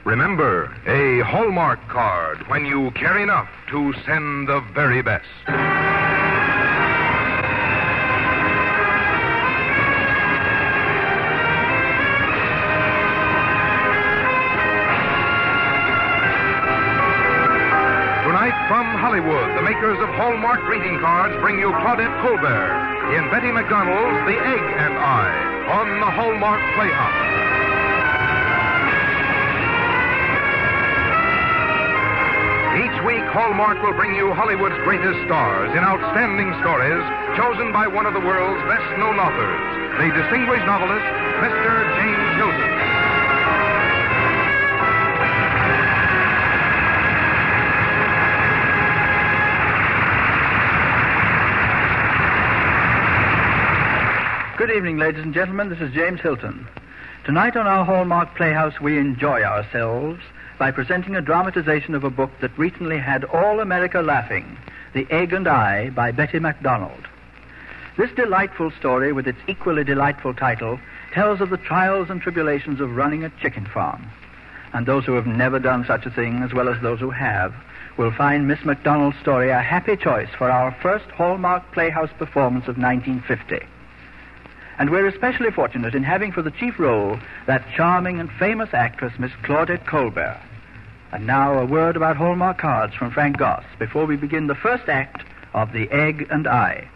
Remember, a Hallmark card when you care enough to send the very best. Tonight from Hollywood, the makers of Hallmark greeting cards bring you Claudette Colbert in Betty McDonald's The Egg and I on the Hallmark Playhouse. Each week, Hallmark will bring you Hollywood's greatest stars in outstanding stories chosen by one of the world's best-known authors, the distinguished novelist, Mr. James Hilton. Good evening, ladies and gentlemen. This is James Hilton. Tonight on our Hallmark Playhouse, we enjoy ourselves by presenting a dramatization of a book that recently had all America laughing, The Egg and I by Betty McDonald. This delightful story, with its equally delightful title, tells of the trials and tribulations of running a chicken farm. And those who have never done such a thing, as well as those who have, will find Miss McDonald's story a happy choice for our first Hallmark Playhouse performance of 1950. And we're especially fortunate in having for the chief role that charming and famous actress, Miss Claudette Colbert. And now a word about Hallmark cards from Frank Goss before we begin the first act of The Egg and I.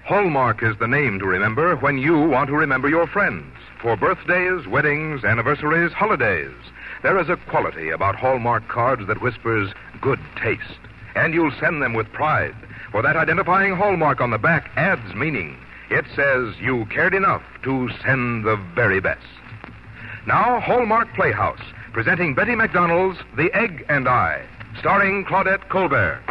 Hallmark is the name to remember when you want to remember your friends. For birthdays, weddings, anniversaries, holidays. There is a quality about Hallmark cards that whispers good taste. And you'll send them with pride, for that identifying Hallmark on the back adds meaning. It says you cared enough to send the very best. Now, Hallmark Playhouse, presenting Betty McDonald's The Egg and I, starring Claudette Colbert.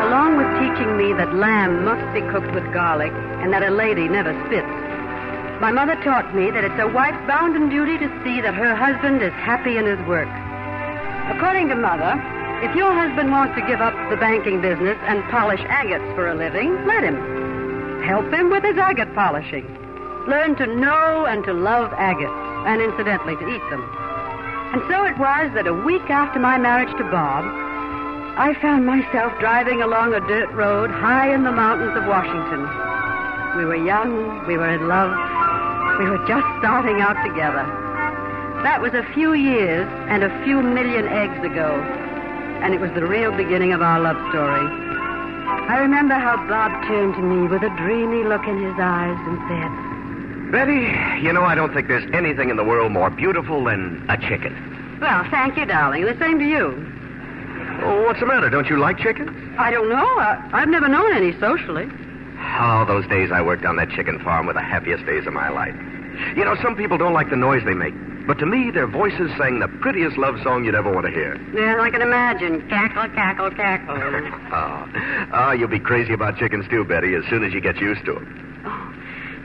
Along with teaching me that lamb must be cooked with garlic and that a lady never spits, my mother taught me that it's a wife's bounden duty to see that her husband is happy in his work. According to Mother, if your husband wants to give up the banking business and polish agates for a living, let him. Help him with his agate polishing. Learn to know and to love agates, and incidentally to eat them. And so it was that a week after my marriage to Bob, I found myself driving along a dirt road high in the mountains of Washington. We were young, we were in love, we were just starting out together. That was a few years and a few million eggs ago, and it was the real beginning of our love story. I remember how Bob turned to me with a dreamy look in his eyes and said, Betty, you know, I don't think there's anything in the world more beautiful than a chicken. Well, thank you, darling. The same to you. Oh, what's the matter? Don't you like chickens? I don't know. I've never known any socially. Oh, those days I worked on that chicken farm were the happiest days of my life. You know, some people don't like the noise they make, but to me, their voices sang the prettiest love song you'd ever want to hear. Yeah, I can imagine. Cackle, cackle, cackle. Oh, you'll be crazy about chickens too, Betty, as soon as you get used to them. Oh,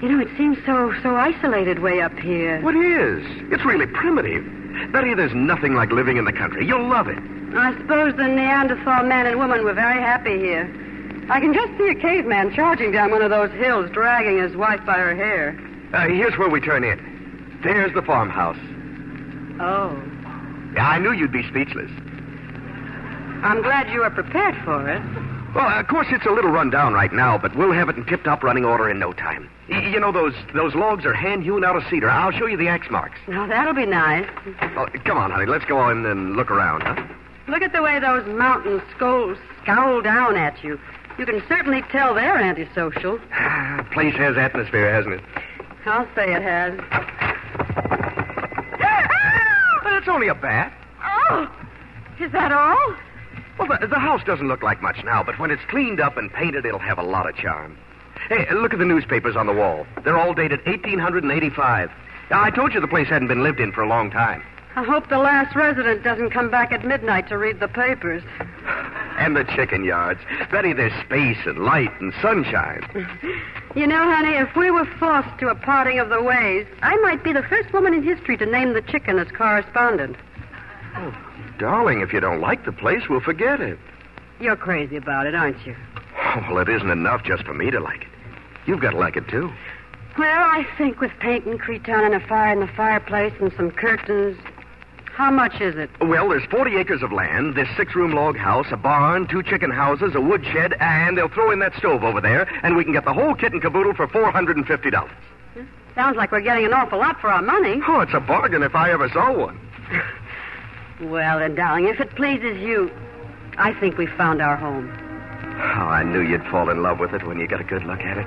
you know, it seems so isolated way up here. What is? It's really primitive. Betty, there's nothing like living in the country. You'll love it. I suppose the Neanderthal man and woman were very happy here. I can just see a caveman charging down one of those hills, dragging his wife by her hair. Here's where we turn in. There's the farmhouse. Oh. Yeah, I knew you'd be speechless. I'm glad you are prepared for it. Well, of course, it's a little run down right now, but we'll have it in tip-top running order in no time. You know, those logs are hand-hewn out of cedar. I'll show you the axe marks. Now, that'll be nice. Oh, come on, honey. Let's go in and look around, huh? Look at the way those mountains scowl down at you. You can certainly tell they're antisocial. Place has atmosphere, hasn't it? I'll say it has. But it's only a bat. Oh! Is that all? Well, the house doesn't look like much now, but when it's cleaned up and painted, it'll have a lot of charm. Hey, look at the newspapers on the wall. They're all dated 1885. I told you the place hadn't been lived in for a long time. I hope the last resident doesn't come back at midnight to read the papers. And the chicken yards. Betty, there's space and light and sunshine. You know, honey, if we were forced to a parting of the ways, I might be the first woman in history to name the chicken as correspondent. Oh, darling, if you don't like the place, we'll forget it. You're crazy about it, aren't you? Oh, well, it isn't enough just for me to like it. You've got to like it, too. Well, I think with paint and cretonne and a fire in the fireplace and some curtains... How much is it? Well, there's 40 acres of land, this 6-room log house, a barn, 2 chicken houses, a wood shed, and they'll throw in that stove over there, and we can get the whole kit and caboodle for $450. Sounds like we're getting an awful lot for our money. Oh, it's a bargain if I ever saw one. Well, then, darling, if it pleases you, I think we found our home. Oh, I knew you'd fall in love with it when you got a good look at it.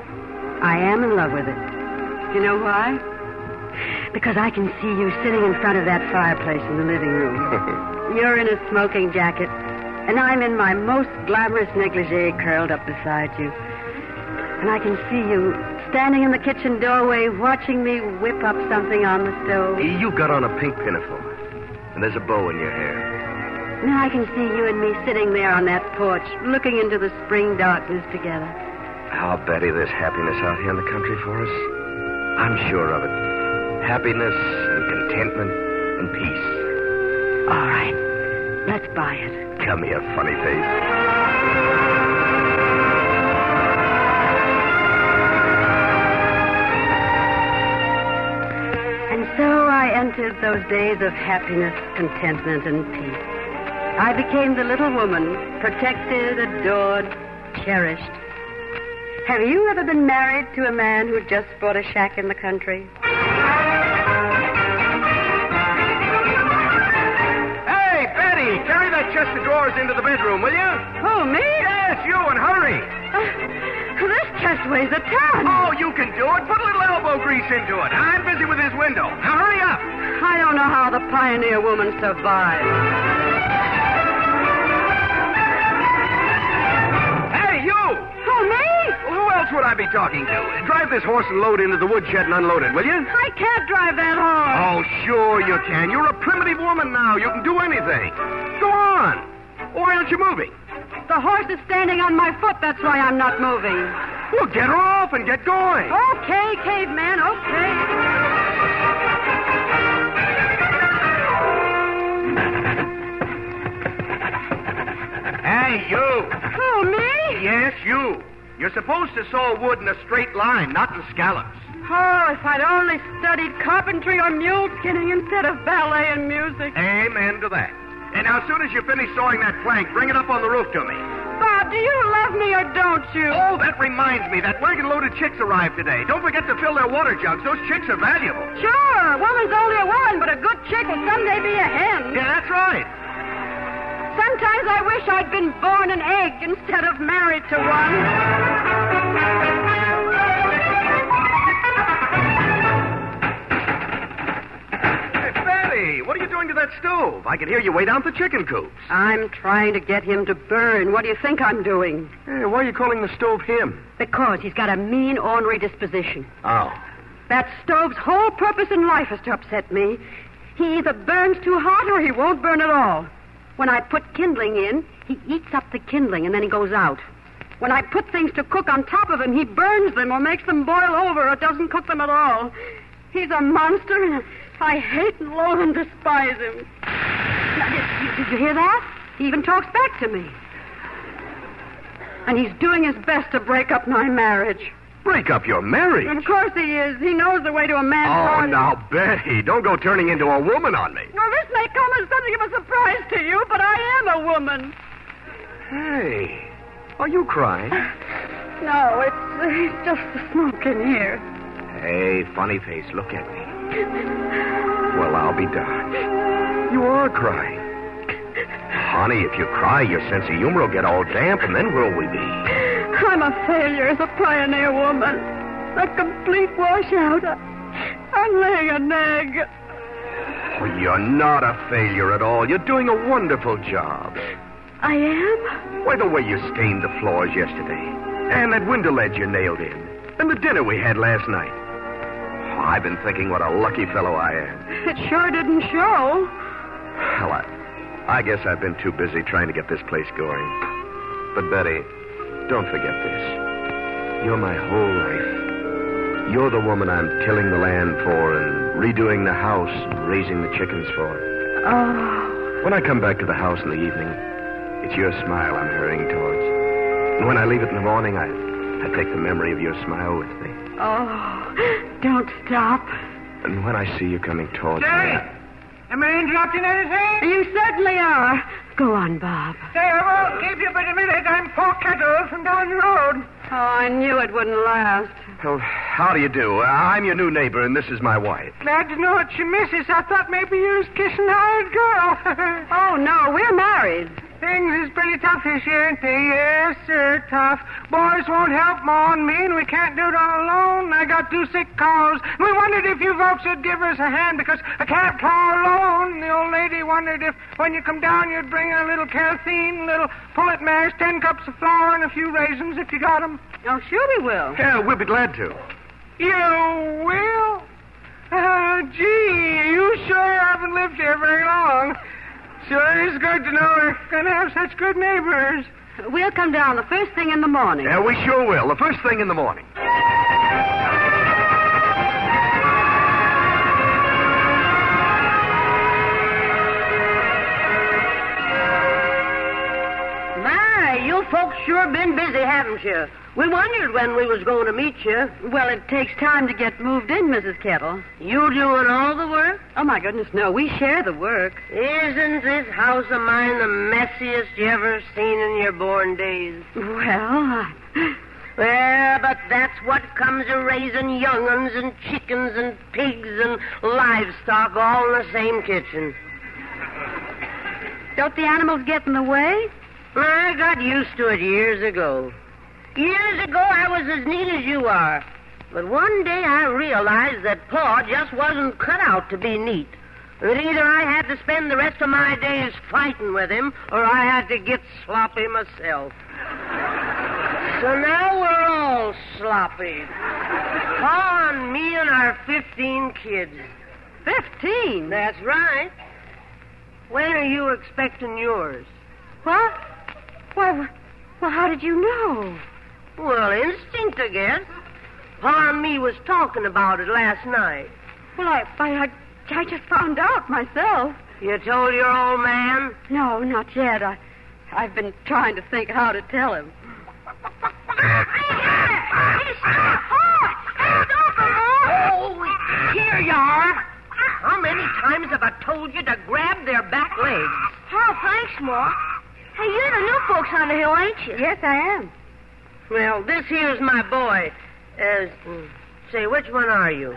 I am in love with it. You know why? Because I can see you sitting in front of that fireplace in the living room. You're in a smoking jacket, and I'm in my most glamorous negligee curled up beside you. And I can see you standing in the kitchen doorway watching me whip up something on the stove. You've got on a pink pinafore, and there's a bow in your hair. Now I can see you and me sitting there on that porch, looking into the spring darkness together. Oh, Betty, there's happiness out here in the country for us. I'm sure of it. Happiness and contentment and peace. All right. Let's buy it. Come here, funny face. And so I entered those days of happiness, contentment, and peace. I became the little woman, protected, adored, cherished. Have you ever been married to a man who just bought a shack in the country? Hey, Betty, carry that chest of drawers into the bedroom, will you? Who, me? Yes, you, and hurry. This chest weighs a ton. Oh, you can do it. Put a little elbow grease into it. I'm busy with this window. Now, hurry up. I don't know how the pioneer woman survived. Hey, you! Who, me? Who else would I be talking to? Drive this horse and load into the woodshed and unload it, will you? I can't drive that horse. Oh, sure you can. You're a primitive woman now. You can do anything. Go on. Why aren't you moving? The horse is standing on my foot. That's why I'm not moving. Well, get her off and get going. Okay, caveman, okay. Hey, you. Who, me? Yes, you. You're supposed to saw wood in a straight line, not in scallops. Oh, if I'd only studied carpentry or mule skinning instead of ballet and music. Amen to that. And now, as soon as you finish sawing that plank, bring it up on the roof to me. Bob, do you love me or don't you? Oh, that reminds me. That wagon-loaded chicks arrived today. Don't forget to fill their water jugs. Those chicks are valuable. Sure, a woman's only a woman, but a good chick will someday be a hen. Yeah, that's right. Sometimes I wish I'd been born an egg instead of married to one. What are you doing to that stove? I can hear you way down at the chicken coops. I'm trying to get him to burn. What do you think I'm doing? Hey, why are you calling the stove him? Because he's got a mean, ornery disposition. Oh. That stove's whole purpose in life is to upset me. He either burns too hot or he won't burn at all. When I put kindling in, he eats up the kindling and then he goes out. When I put things to cook on top of him, he burns them or makes them boil over or doesn't cook them at all. He's a monster, and I hate and loathe and despise him. Did you hear that? He even talks back to me. And he's doing his best to break up my marriage. Break up your marriage? Of course he is. He knows the way to a man's heart. Oh, now, Betty, don't go turning into a woman on me. Well, this may come as something of a surprise to you, but I am a woman. Hey, are you crying? No, it's just the smoke in here. Hey, funny face, look at me. Well, I'll be darned. You are crying. Honey, if you cry, your sense of humor will get all damp, and then where'll we be? I'm a failure as a pioneer woman. A complete washout. I'm laying an egg. Oh, you're not a failure at all. You're doing a wonderful job. I am? Why, the way you stained the floors yesterday. And that window ledge you nailed in. And the dinner we had last night. Oh, I've been thinking what a lucky fellow I am. It sure didn't show. Well, I guess I've been too busy trying to get this place going. But, Betty, don't forget this. You're my whole life. You're the woman I'm tilling the land for and redoing the house and raising the chickens for. Oh, When I come back to the house in the evening, it's your smile I'm hurrying towards. And when I leave it in the morning, I take the memory of your smile with me. Oh, don't stop. And when I see you coming towards Say, me... am I interrupting anything? You certainly are. Go on, Bob. Say, I won't keep you but a minute. I'm poor Kettle from down the road. Oh, I knew it wouldn't last. Well, how do you do? I'm your new neighbor, and this is my wife. Glad to know what she misses. I thought maybe you was kissing a hired girl. Oh, no, we're married. Things is pretty tough this year, ain't they? Yes, sir, tough. Boys won't help Ma and me, and we can't do it all alone. I got 2 sick cows. We wondered if you folks would give us a hand, because I can't plow alone. The old lady wondered if, when you come down, you'd bring a little kerosene, a little pullet mash, 10 cups of flour, and a few raisins, if you got 'em. Oh, sure we will. Yeah, we'll be glad to. You will? Gee, you sure haven't lived here very long. Sure is good to know we're going to have such good neighbors. We'll come down the first thing in the morning. Yeah, we sure will. The first thing in the morning. My, you folks sure been busy, haven't you? We wondered when we was going to meet you. Well, it takes time to get moved in, Mrs. Kettle. You doing all the work? Oh, my goodness, no. We share the work. Isn't this house of mine the messiest you ever seen in your born days? Well, but that's what comes of raising young uns and chickens and pigs and livestock all in the same kitchen. Don't the animals get in the way? I got used to it years ago. Years ago, I was as neat as you are. But one day I realized that Pa just wasn't cut out to be neat. That either I had to spend the rest of my days fighting with him, or I had to get sloppy myself. So now we're all sloppy. Pa and me and our 15 kids. 15? That's right. When are you expecting yours? What? Well, how did you know? Well, instinct, I guess. Pa and me was talking about it last night. Well, I just found out myself. You told your old man? No, not yet. I've been trying to think how to tell him. Oh, here you are. How many times have I told you to grab their back legs? Oh, thanks, Ma. Hey, you're the new folks on the hill, ain't you? Yes, I am. Well, this here's my boy. Say, which one are you?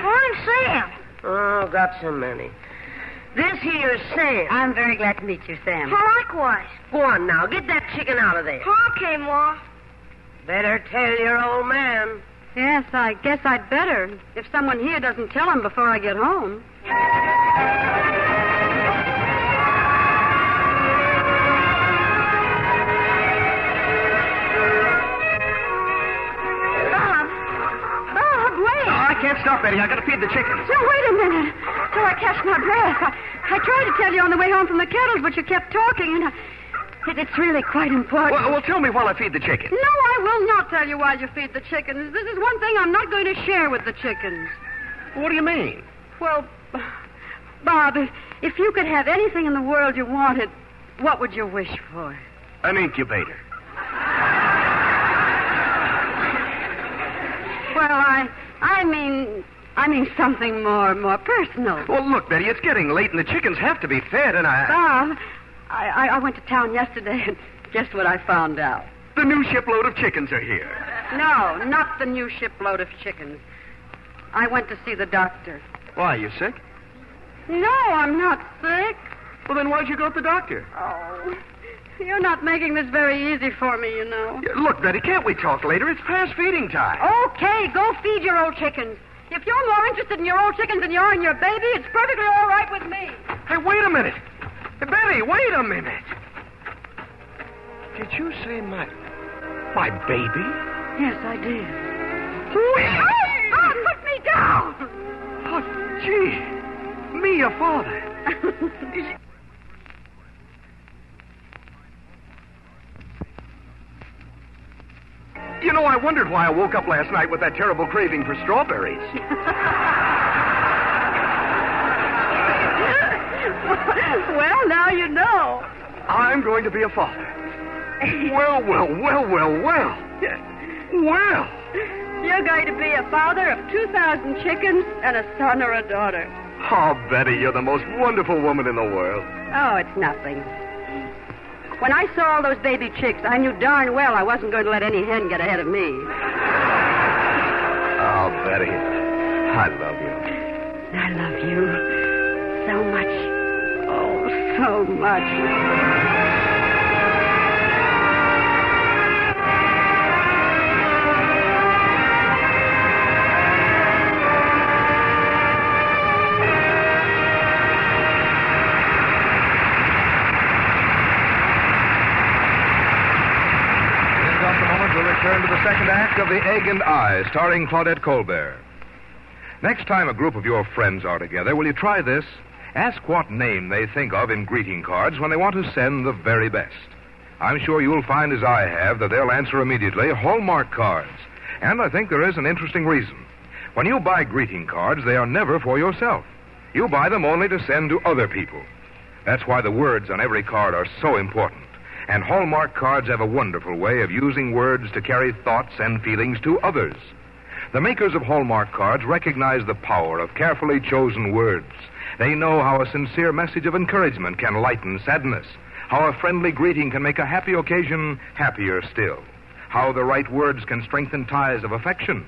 I'm Sam. Oh, got so many. This here's Sam. I'm very glad to meet you, Sam. Likewise. Go on now, get that chicken out of there. Okay, Ma. Better tell your old man. Yes, I guess I'd better. If someone here doesn't tell him before I get home. Bob, wait. I can't stop, Betty. I gotta feed the chickens. So wait a minute. Till I catch my breath. I tried to tell you on the way home from the kettles, but you kept talking, and it's really quite important. Well, tell me while I feed the chickens. No, I will not tell you while you feed the chickens. This is one thing I'm not going to share with the chickens. What do you mean? Well, Bob, if you could have anything in the world you wanted, what would you wish for? An incubator. Well, I mean something more personal. Well, look, Betty, it's getting late and the chickens have to be fed, and Bob, I went to town yesterday, and guess what I found out? The new shipload of chickens are here. No, not the new shipload of chickens. I went to see the doctor. Why, you sick? No, I'm not sick. Well, then why'd you go to the doctor? Oh, you're not making this very easy for me, you know. Look, Betty, can't we talk later? It's past feeding time. Okay, go feed your old chickens. If you're more interested in your old chickens than you are in your baby, it's perfectly all right with me. Hey, wait a minute. Hey, Betty, wait a minute. Did you say my baby? Yes, I did. Oh, put me down! Oh, gee. Me, your father. You know, I wondered why I woke up last night with that terrible craving for strawberries. Well, now you know. I'm going to be a father. Well. Well. You're going to be a father of 2,000 chickens and a son or a daughter. Oh, Betty, you're the most wonderful woman in the world. Oh, it's nothing. When I saw all those baby chicks, I knew darn well I wasn't going to let any hen get ahead of me. Oh, Betty, I love you. I love you so much. Oh, so much. We'll return to the second act of The Egg and I, starring Claudette Colbert. Next time a group of your friends are together, will you try this? Ask what name they think of in greeting cards when they want to send the very best. I'm sure you'll find, as I have, that they'll answer immediately Hallmark cards. And I think there is an interesting reason. When you buy greeting cards, they are never for yourself. You buy them only to send to other people. That's why the words on every card are so important. And Hallmark cards have a wonderful way of using words to carry thoughts and feelings to others. The makers of Hallmark cards recognize the power of carefully chosen words. They know how a sincere message of encouragement can lighten sadness, how a friendly greeting can make a happy occasion happier still, how the right words can strengthen ties of affection.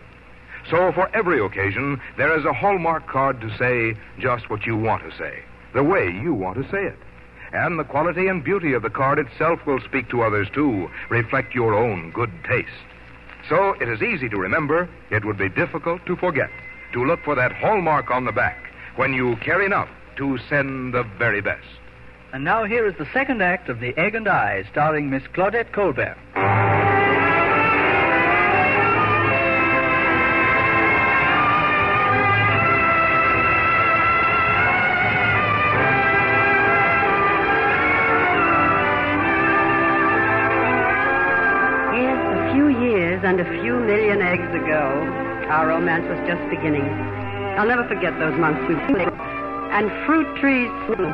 So for every occasion, there is a Hallmark card to say just what you want to say, the way you want to say it. And the quality and beauty of the card itself will speak to others, too, reflect your own good taste. So it is easy to remember, it would be difficult to forget, to look for that hallmark on the back when you care enough to send the very best. And now here is the second act of The Egg and I, starring Miss Claudette Colbert. And a few million eggs ago, our romance was just beginning. I'll never forget those months we and fruit trees grew.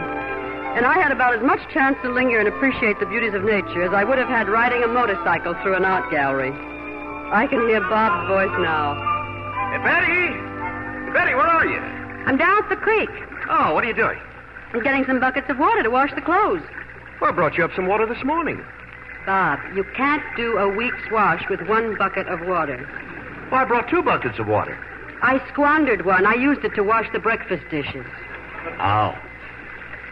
And I had about as much chance to linger and appreciate the beauties of nature as I would have had riding a motorcycle through an art gallery. I can hear Bob's voice now. Hey, Betty! Betty, where are you? I'm down at the creek. Oh, what are you doing? I'm getting some buckets of water to wash the clothes. Well, I brought you up some water this morning. Bob, you can't do a week's wash with one bucket of water. Well, I brought 2 buckets of water. I squandered one. I used it to wash the breakfast dishes. Oh.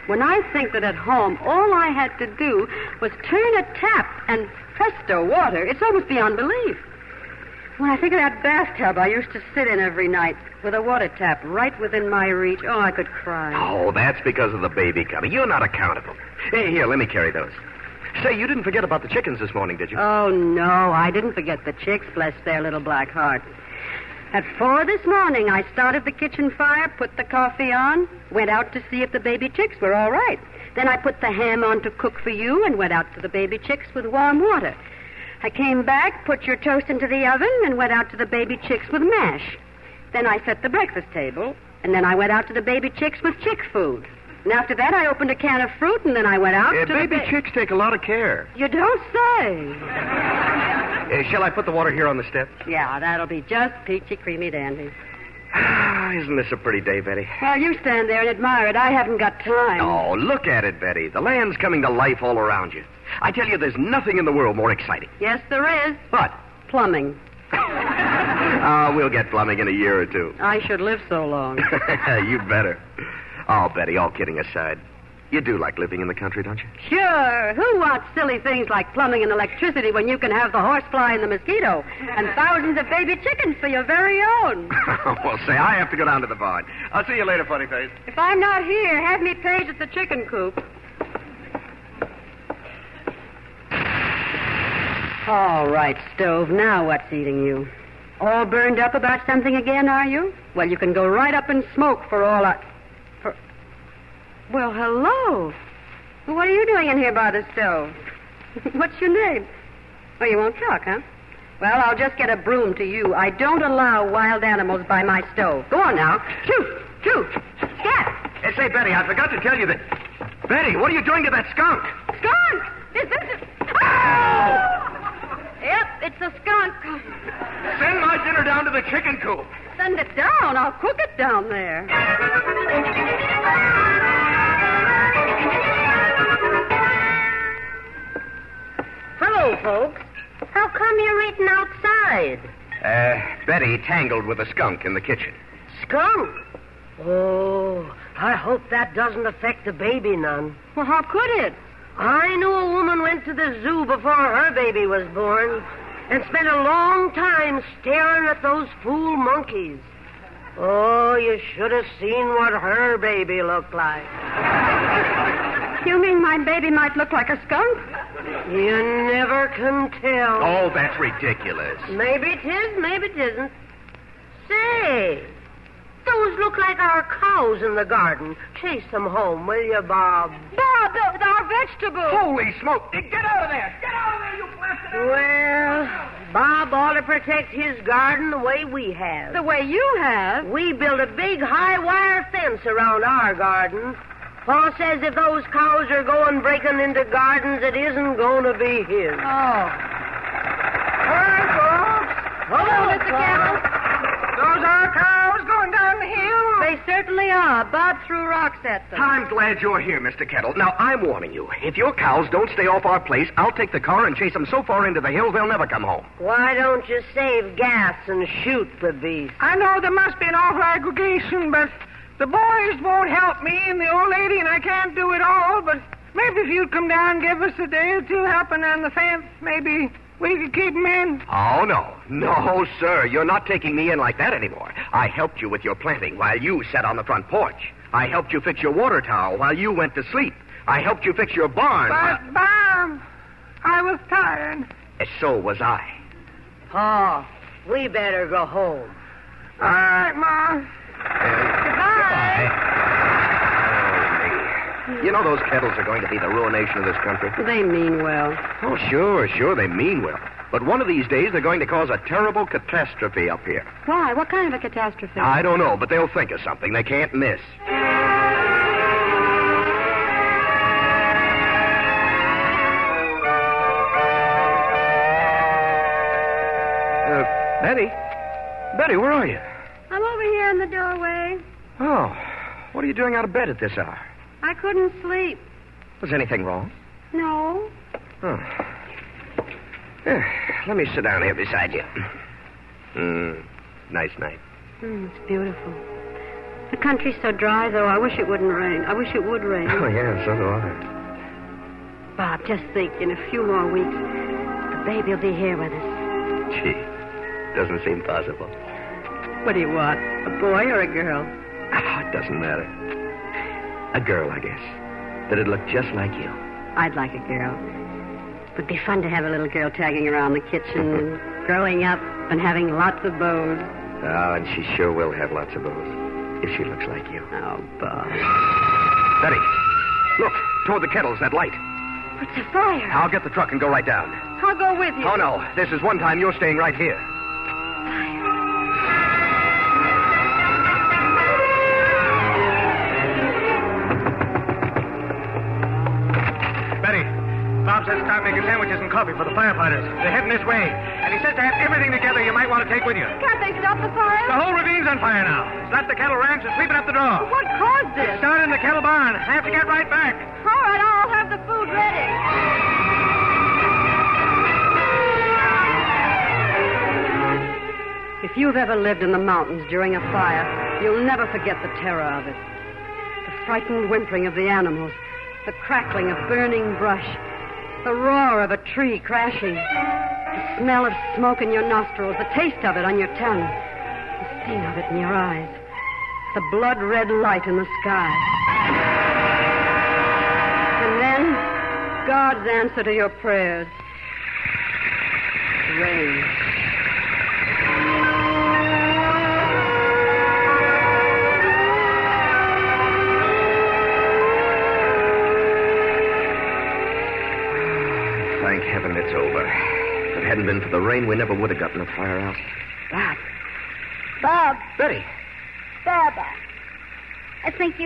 When I think that at home, all I had to do was turn a tap and presto, water, it's almost beyond belief. When I think of that bathtub I used to sit in every night with a water tap right within my reach, oh, I could cry. Oh, that's because of the baby coming. You're not accountable. Hey, here, let me carry those. Say, you didn't forget about the chickens this morning, did you? Oh, no, I didn't forget the chicks, bless their little black hearts. At 4 this morning, I started the kitchen fire, put the coffee on, went out to see if the baby chicks were all right. Then I put the ham on to cook for you and went out to the baby chicks with warm water. I came back, put your toast into the oven, and went out to the baby chicks with mash. Then I set the breakfast table, and then I went out to the baby chicks with chick food. And after that, I opened a can of fruit, and then I went out to baby chicks take a lot of care. You don't say. Shall I put the water here on the step? Yeah, that'll be just peachy, creamy dandy. Isn't this a pretty day, Betty? Well, you stand there and admire it. I haven't got time. Oh, look at it, Betty. The land's coming to life all around you. I tell you, there's nothing in the world more exciting. Yes, there is. What? Plumbing. We'll get plumbing in a year or 2. I should live so long. You better. Oh, Betty, all kidding aside, you do like living in the country, don't you? Sure. Who wants silly things like plumbing and electricity when you can have the horsefly and the mosquito and thousands of baby chickens for your very own? Well, say, I have to go down to the barn. I'll see you later, funny face. If I'm not here, have me paged at the chicken coop. All right, Stove, now what's eating you? All burned up about something again, are you? Well, you can go right up and smoke for all I... Well, hello. What are you doing in here by the stove? What's your name? Oh, you won't talk, huh? Well, I'll just get a broom to you. I don't allow wild animals by my stove. Go on now. Shoot! Scat! Hey, say, Betty, I forgot to tell you that... Betty, what are you doing to that skunk? Skunk! Is this... Oh! Yep, it's a skunk. Send my dinner down to the chicken coop. Send it down. I'll cook it down there. Hello, folks. How come you're eating outside? Betty tangled with a skunk in the kitchen. Skunk? Oh, I hope that doesn't affect the baby none. Well, how could it? I knew a woman went to the zoo before her baby was born and spent a long time staring at those fool monkeys. Oh, you should have seen what her baby looked like. You mean my baby might look like a skunk? You never can tell. Oh, that's ridiculous. Maybe it is, maybe it isn't. Say, those look like our cows in the garden. Chase them home, will you, Bob? Bob, our vegetables. Holy smoke. Get out of there. Get out of there, you blasted... Well, Bob ought to protect his garden the way we have. The way you have? We built a big high wire fence around our garden. Pa says if those cows are going breaking into gardens, it isn't going to be his. Oh. Hi, folks. Hello, Mr. Kettle. Those are cows going down the hill. They certainly are. Bob threw rocks at them. I'm glad you're here, Mr. Kettle. Now, I'm warning you. If your cows don't stay off our place, I'll take the car and chase them so far into the hills they'll never come home. Why don't you save gas and shoot the beast? I know there must be an awful aggregation, but the boys won't help me and the old lady, and I can't do it all, but maybe if you'd come down and give us a day or two helping on the fence, maybe we could keep them in. Oh, no. No, sir. You're not taking me in like that anymore. I helped you with your planting while you sat on the front porch. I helped you fix your water tower while you went to sleep. I helped you fix your barn. But, Bob, I was tired. So was I. Pa, we better go home. All right, Ma. Goodbye. You know those kettles are going to be the ruination of this country? They mean well. Oh, sure, they mean well. But one of these days they're going to cause a terrible catastrophe up here. Why? What kind of a catastrophe? I don't know, but they'll think of something they can't miss. Betty, where are you? I'm over here in the doorway. Oh, what are you doing out of bed at this hour? I couldn't sleep. Was anything wrong? No. Oh. Let me sit down here beside you. Nice night. It's beautiful. The country's so dry, though. I wish it wouldn't rain. I wish it would rain. Oh, yeah, so do I. Bob, just think, in a few more weeks, the baby will be here with us. Gee, doesn't seem possible. What do you want, a boy or a girl? It doesn't matter. A girl, I guess. That'd look just like you. I'd like a girl. It would be fun to have a little girl tagging around the kitchen and growing up and having lots of beaux. Oh, and she sure will have lots of those. If she looks like you. Oh, Bob. Betty, look, toward the kettles, that light. It's a fire. I'll get the truck and go right down. I'll go with you. Oh, no. This is one time you're staying right here. Betty, Bob says start making sandwiches and coffee for the firefighters. They're heading this way. And he says to have everything together you might want to take with you. Can't they stop the fire? The whole ravine's on fire now. It's left the kettle ranch and sweeping up the draw. What caused it? It started in the kettle barn. I have to get right back. All right, I'll have the food ready. If you've ever lived in the mountains during a fire, you'll never forget the terror of it. The frightened whimpering of the animals, the crackling of burning brush, the roar of a tree crashing, the smell of smoke in your nostrils, the taste of it on your tongue, the sting of it in your eyes, the blood-red light in the sky. And then, God's answer to your prayers. Rain. Thank heaven it's over. If it hadn't been for the rain, we never would have gotten the fire out. Bob. Bob. Betty. Bob, I think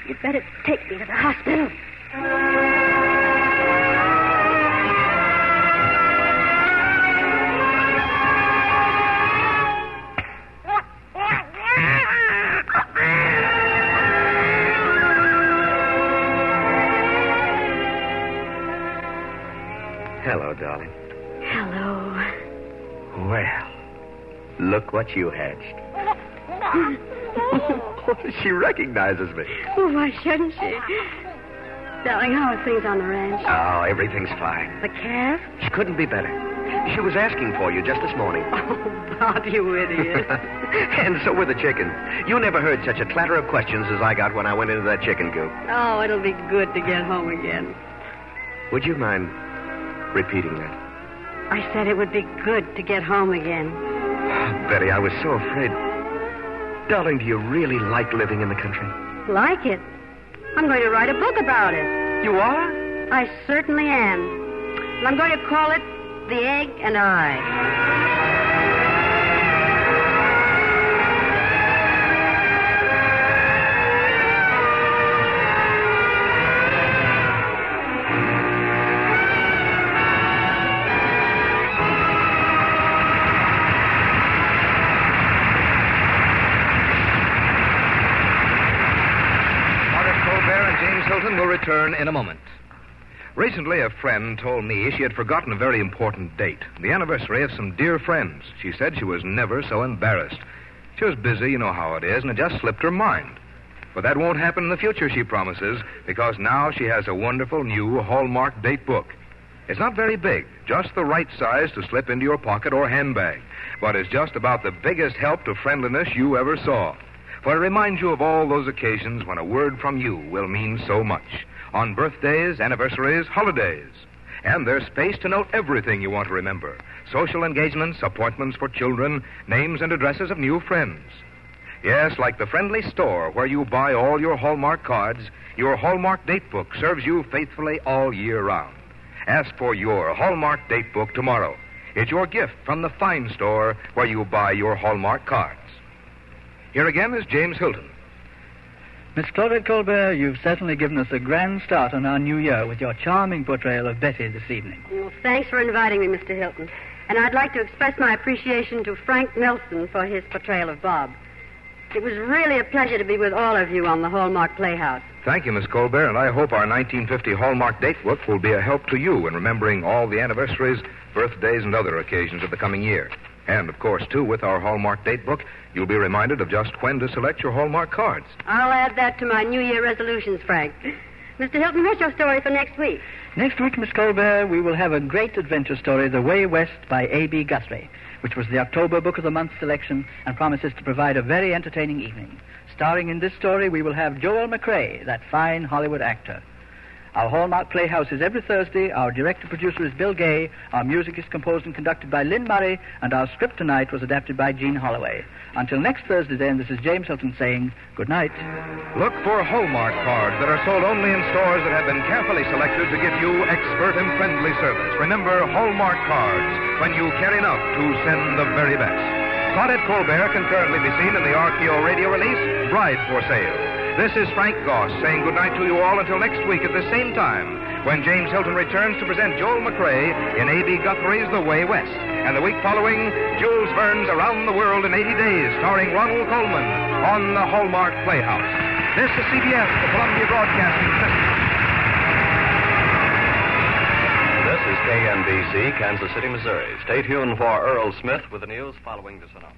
You'd better take me to the hospital. Hello, darling. Hello. Well, look what you hatched. She recognizes me. Oh, why shouldn't she? Darling, how are things on the ranch? Oh, everything's fine. The calf? She couldn't be better. She was asking for you just this morning. Oh, Bob, you idiot. And so were the chickens. You never heard such a clatter of questions as I got when I went into that chicken coop. Oh, it'll be good to get home again. Would you mind repeating that? I said it would be good to get home again. Betty, I was so afraid. Darling, do you really like living in the country? Like it? I'm going to write a book about it. You are? I certainly am. And I'm going to call it The Egg and I. Hilton will return in a moment. Recently, a friend told me she had forgotten a very important date, the anniversary of some dear friends. She said she was never so embarrassed. She was busy, you know how it is, and it just slipped her mind. But that won't happen in the future, she promises, because now she has a wonderful new Hallmark date book. It's not very big, just the right size to slip into your pocket or handbag, but it's just about the biggest help to friendliness you ever saw. For it reminds you of all those occasions when a word from you will mean so much. On birthdays, anniversaries, holidays. And there's space to note everything you want to remember. Social engagements, appointments for children, names and addresses of new friends. Yes, like the friendly store where you buy all your Hallmark cards, your Hallmark date book serves you faithfully all year round. Ask for your Hallmark date book tomorrow. It's your gift from the fine store where you buy your Hallmark cards. Here again is James Hilton. Miss Claudette Colbert, you've certainly given us a grand start on our new year with your charming portrayal of Betty this evening. Well, thanks for inviting me, Mr. Hilton. And I'd like to express my appreciation to Frank Nelson for his portrayal of Bob. It was really a pleasure to be with all of you on the Hallmark Playhouse. Thank you, Miss Colbert, and I hope our 1950 Hallmark date book will be a help to you in remembering all the anniversaries, birthdays, and other occasions of the coming year. And, of course, too, with our Hallmark date book, you'll be reminded of just when to select your Hallmark cards. I'll add that to my New Year resolutions, Frank. Mr. Hilton, what's your story for next week? Next week, Miss Colbert, we will have a great adventure story, The Way West by A.B. Guthrie, which was the October Book of the Month selection and promises to provide a very entertaining evening. Starring in this story, we will have Joel McCrea, that fine Hollywood actor. Our Hallmark Playhouse is every Thursday. Our director-producer is Bill Gay. Our music is composed and conducted by Lynn Murray. And our script tonight was adapted by Gene Holloway. Until next Thursday, then, this is James Hilton saying good night. Look for Hallmark cards that are sold only in stores that have been carefully selected to give you expert and friendly service. Remember, Hallmark cards, when you care enough to send the very best. Claudette Colbert can currently be seen in the RKO radio release, Bride for Sale. This is Frank Goss saying goodnight to you all until next week at the same time, when James Hilton returns to present Joel McCrea in A.B. Guthrie's The Way West. And the week following, Jules Verne's Around the World in 80 Days, starring Ronald Colman on the Hallmark Playhouse. This is CBS, the Columbia Broadcasting System. This is KNBC, Kansas City, Missouri. Stay tuned for Earl Smith with the news following this announcement.